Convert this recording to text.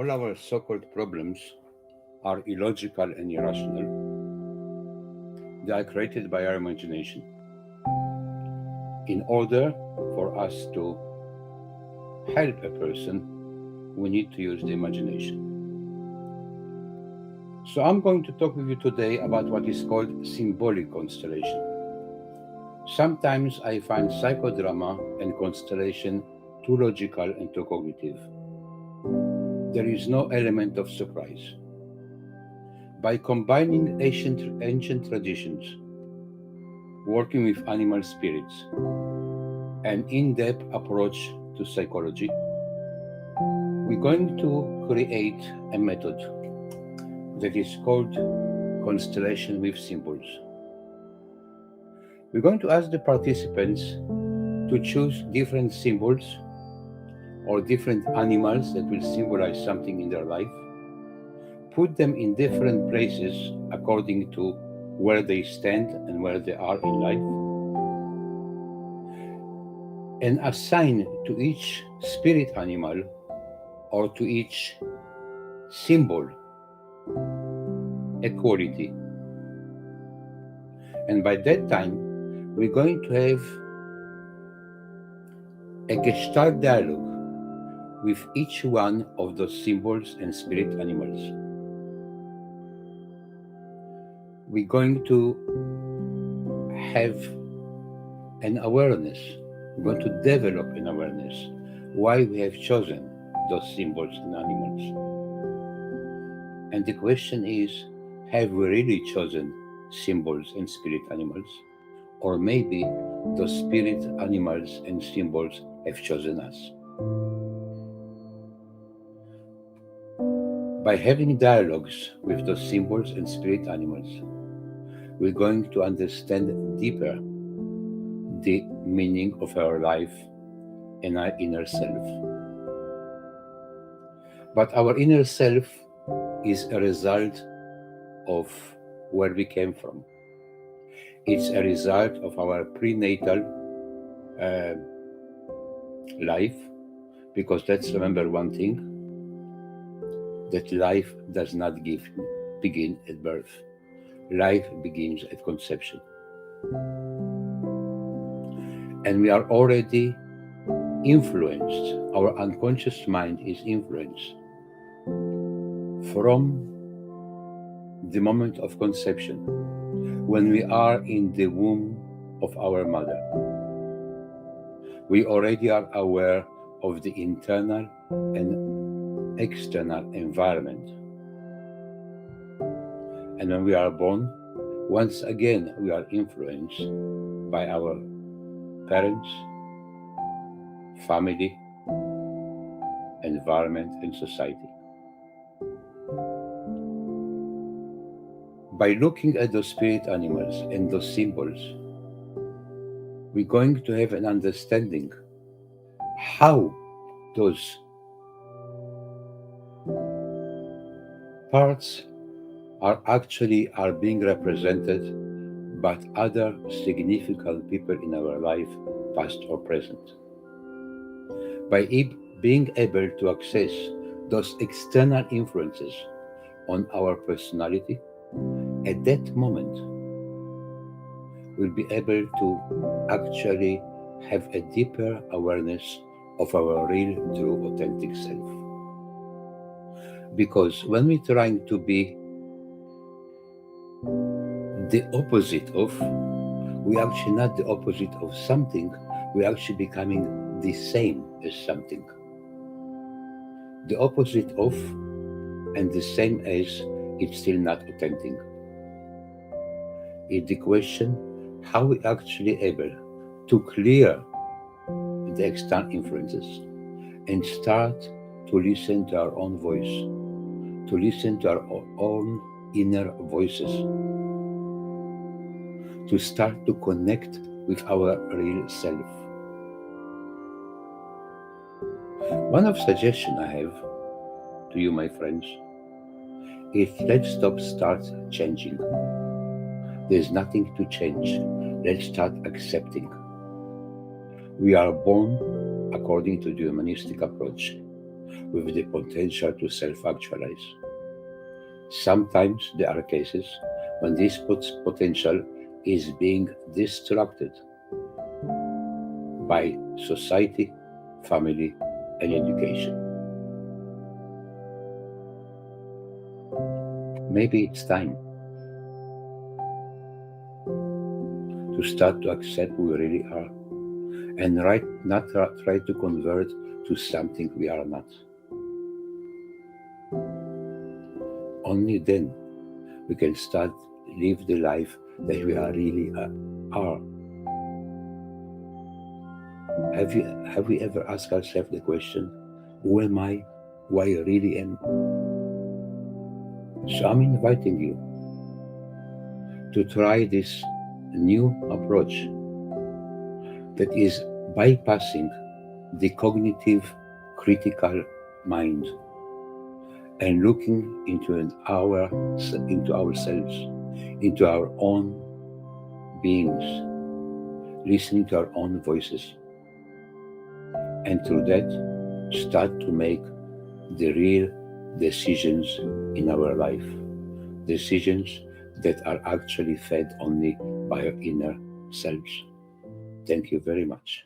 All our so-called problems are illogical and irrational. They are created by our imagination. In order for us to help a person, we need to use the imagination. So I'm going to talk with you today about what is called symbolic constellation. Sometimes I find psychodrama and constellation too logical and too cognitive. There is no element of surprise. By combining ancient traditions, working with animal spirits, an in-depth approach to psychology, we're going to create a method that is called constellation with symbols. We're going to ask the participants to choose different symbols or different animals that will symbolize something in their life, put them in different places according to where they stand and where they are in life, and assign to each spirit animal or to each symbol a quality. And by that time, we're going to have a gestalt dialogue with each one of those symbols and spirit animals. We're going to have an awareness. We're going to develop an awareness why we have chosen those symbols and animals. And the question is, have we really chosen symbols and spirit animals? Or maybe those spirit animals and symbols have chosen us. By having dialogues with those symbols and spirit animals, we're going to understand deeper the meaning of our life and our inner self. But our inner self is a result of where we came from. It's a result of our prenatal life, because let's remember one thing, that life does not begin at birth. Life begins at conception. And we are already influenced, our unconscious mind is influenced from the moment of conception, when we are in the womb of our mother. We already are aware of the internal and external environment. And when we are born, once again we are influenced by our parents, family, environment, and society. By looking at those spirit animals and those symbols, we're going to have an understanding how those parts are being represented by other significant people in our life, past or present. By being able to access those external influences on our personality, at that moment, we'll be able to actually have a deeper awareness of our real, true, authentic self. Because when we're trying to be the opposite of, we're actually not the opposite of something, we're actually becoming the same as something. The opposite of and the same as, it's still not authentic. It's the question how we actually able to clear the external influences and start to listen to our own voice, to listen to our own inner voices, to start to connect with our real self. One of suggestions I have to you, my friends, is let's start changing. There's nothing to change. Let's start accepting. We are born according to the humanistic approach. with the potential to self-actualize. Sometimes there are cases when this potential is being distracted by society, family, and education. Maybe it's time to start to accept who we really are and not try to convert to something we are not. Only then we can start live the life that we are really are. Have we ever asked ourselves the question, who am I? Who I really am? So I'm inviting you to try this new approach that is bypassing the cognitive critical mind and looking into ourselves, into our own beings, listening to our own voices, and through that start to make the real decisions in our life, decisions that are actually fed only by our inner selves. Thank you very much.